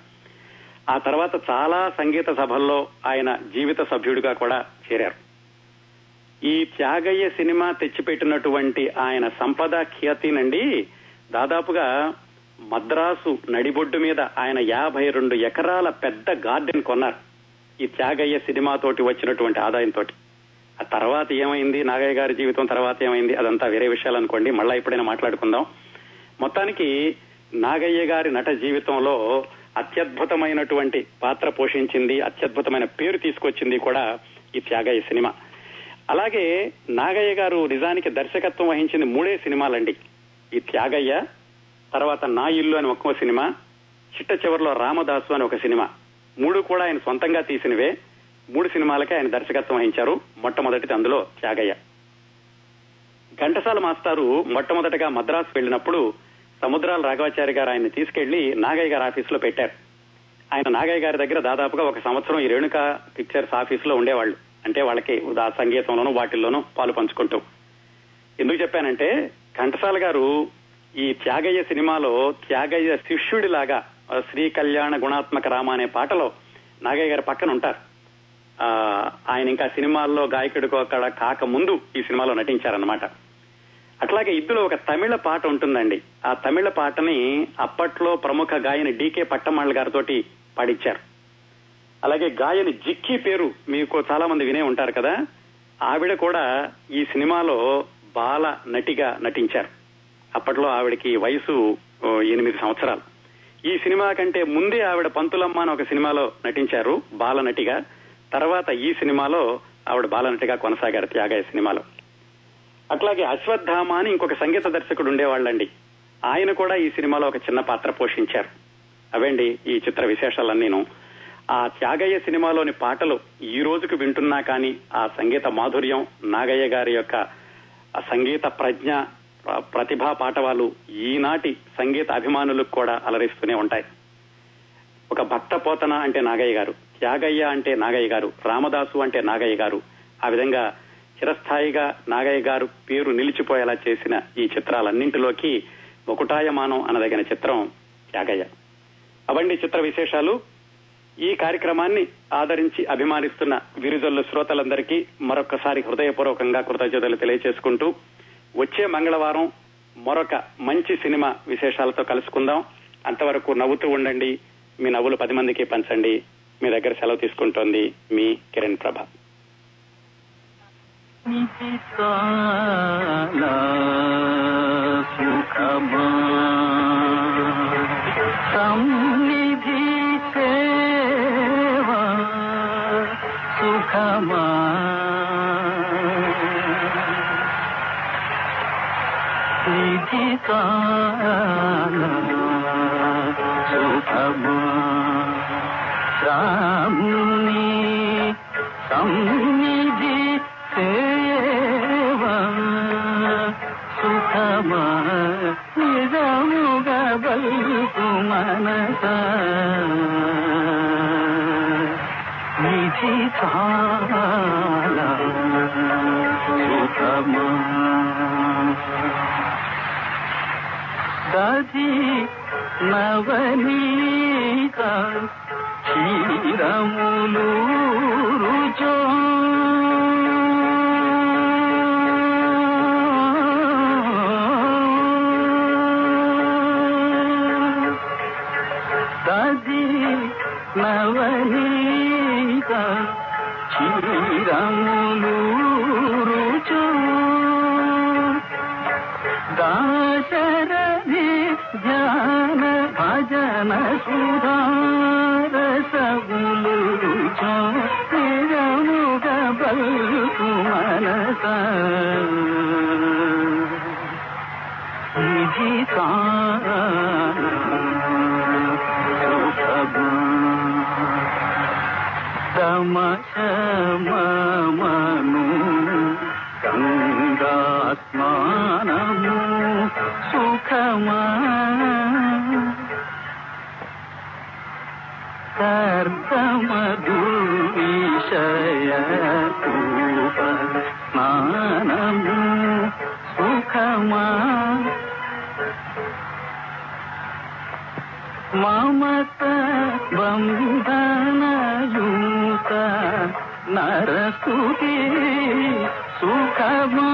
ఆ తర్వాత చాలా సంగీత సభల్లో ఆయన జీవిత సభ్యుడిగా కూడా చేరారు. ఈ త్యాగయ్య సినిమా తెచ్చిపెట్టినటువంటి ఆయన సంపద ఖ్యాతినండి, దాదాపుగా మద్రాసు నడిబొడ్డు మీద ఆయన 52 ఎకరాల పెద్ద గార్డెన్ కొన్నారు ఈ త్యాగయ్య సినిమాతోటి వచ్చినటువంటి ఆదాయంతో. ఆ తర్వాత ఏమైంది, నాగయ్య గారి జీవితం తర్వాత ఏమైంది, అదంతా వేరే విషయాలు అనుకోండి, మళ్ళా ఎప్పుడైనా మాట్లాడుకుందాం. మొత్తానికి నాగయ్య గారి నట జీవితంలో అత్యద్భుతమైనటువంటి పాత్ర పోషించింది, అత్యద్భుతమైన పేరు తీసుకొచ్చింది కూడా ఈ త్యాగయ్య సినిమా. అలాగే నాగయ్య గారు నిజానికి దర్శకత్వం వహించింది 3 సినిమాలండి. ఈ త్యాగయ్య, తర్వాత నా ఇల్లు అని ఒక సినిమా, చిట్ట చివరిలో రామదాసు అని ఒక సినిమా. 3 కూడా ఆయన సొంతంగా తీసినవే. 3 సినిమాలకే ఆయన దర్శకత్వం వహించారు. మొట్టమొదటిది అందులో త్యాగయ్య. ఘంటసాల మాస్టారు మొట్టమొదటిగా మద్రాసు వెళ్లినప్పుడు సముద్రాల రాఘవాచారి గారు ఆయన్ని తీసుకెళ్లి నాగయ్య గారి ఆఫీసులో పెట్టారు. ఆయన నాగయ్య గారి దగ్గర దాదాపుగా 1 సంవత్సరం ఈ రేణుకా పిక్చర్స్ ఆఫీసులో ఉండేవాళ్లు. అంటే వాళ్ళకి ఆ సంగీతంలోనూ వాటిల్లోనూ పాలు పంచుకుంటూ. ఎందుకు చెప్పానంటే, ఘంటసాల గారు ఈ త్యాగయ్య సినిమాలో త్యాగయ్య శిష్యుడిలాగా శ్రీ కళ్యాణ గుణాత్మక రామ అనే పాటలో నాగయ్య గారి పక్కన ఉంటారు. ఆయన ఇంకా సినిమాల్లో గాయకుడికి అక్కడ కాక ముందు ఈ సినిమాలో నటించారన్నమాట. అట్లాగే ఇందులో ఒక తమిళ పాట ఉంటుందండి. ఆ తమిళ పాటని అప్పట్లో ప్రముఖ గాయని డికే పట్టమళ్ళ గారితో పాడించారు. అలాగే గాయని జిక్కి పేరు మీకు చాలా మంది వినే ఉంటారు కదా, ఆవిడ కూడా ఈ సినిమాలో బాల నటిగా నటించారు. అప్పట్లో ఆవిడకి వయసు 8 సంవత్సరాలు. ఈ సినిమా కంటే ముందే ఆవిడ పంతులమ్మ అని ఒక సినిమాలో నటించారు బాలనటిగా. తర్వాత ఈ సినిమాలో ఆవిడ బాలనటిగా కొనసాగారు త్యాగయ్య సినిమాలో. అట్లాగే అశ్వత్థామ అని ఇంకొక సంగీత దర్శకుడు ఉండేవాళ్ళండి. ఆయన కూడా ఈ సినిమాలో ఒక చిన్న పాత్ర పోషించారు. అవేండి ఈ చిత్ర విశేషాలన్నీను. ఆ త్యాగయ్య సినిమాలోని పాటలు ఈ రోజుకు వింటున్నా కానీ ఆ సంగీత మాధుర్యం, నాగయ్య గారి యొక్క సంగీత ప్రజ్ఞ, ప్రతిభా పాటవాలు ఈనాటి సంగీత అభిమానులకు కూడా అలరిస్తూనే ఉంటాయి. ఒక భక్త పోతన అంటే నాగయ్య గారు, త్యాగయ్య అంటే నాగయ్య గారు, రామదాసు అంటే నాగయ్య గారు. ఆ విధంగా చిరస్థాయిగా నాగయ్య గారు పేరు నిలిచిపోయేలా చేసిన ఈ చిత్రాలన్నింటిలోకి ఒకటాయమానం అనదగిన చిత్రం త్యాగయ్య. అవండి చిత్ర విశేషాలు. ఈ కార్యక్రమాన్ని ఆదరించి అభిమానిస్తున్న విరుజల్లు శ్రోతలందరికీ మరొకసారి హృదయపూర్వకంగా కృతజ్ఞతలు తెలియజేసుకుంటూ, వచ్చే మంగళవారం మరొక మంచి సినిమా విశేషాలతో కలుసుకుందాం. అంతవరకు నవ్వుతూ ఉండండి. మీ నవ్వులు 10 మందికి పంచండి. మీ దగ్గర సెలవు తీసుకుంటోంది మీ కిరణ్ ప్రభ. సుఖమా సుఖమా రాముని సన్నిధి సేవ సుఖమా నిజముగా బల్కు మనస నిధి చాలా సుఖమా దది నవనీత క్షీరములు రుచో దది నవనీత క్షీరములు రుచో దాశరథి ధ్యాన భజన సుధారసములు రుచో సుమనస విధి సమశమను గంగా స్నానము సుఖమా కర్తమధువిషయ స్నానము సుఖమా మమత బంధనయూత నరస్తుతి సుఖమా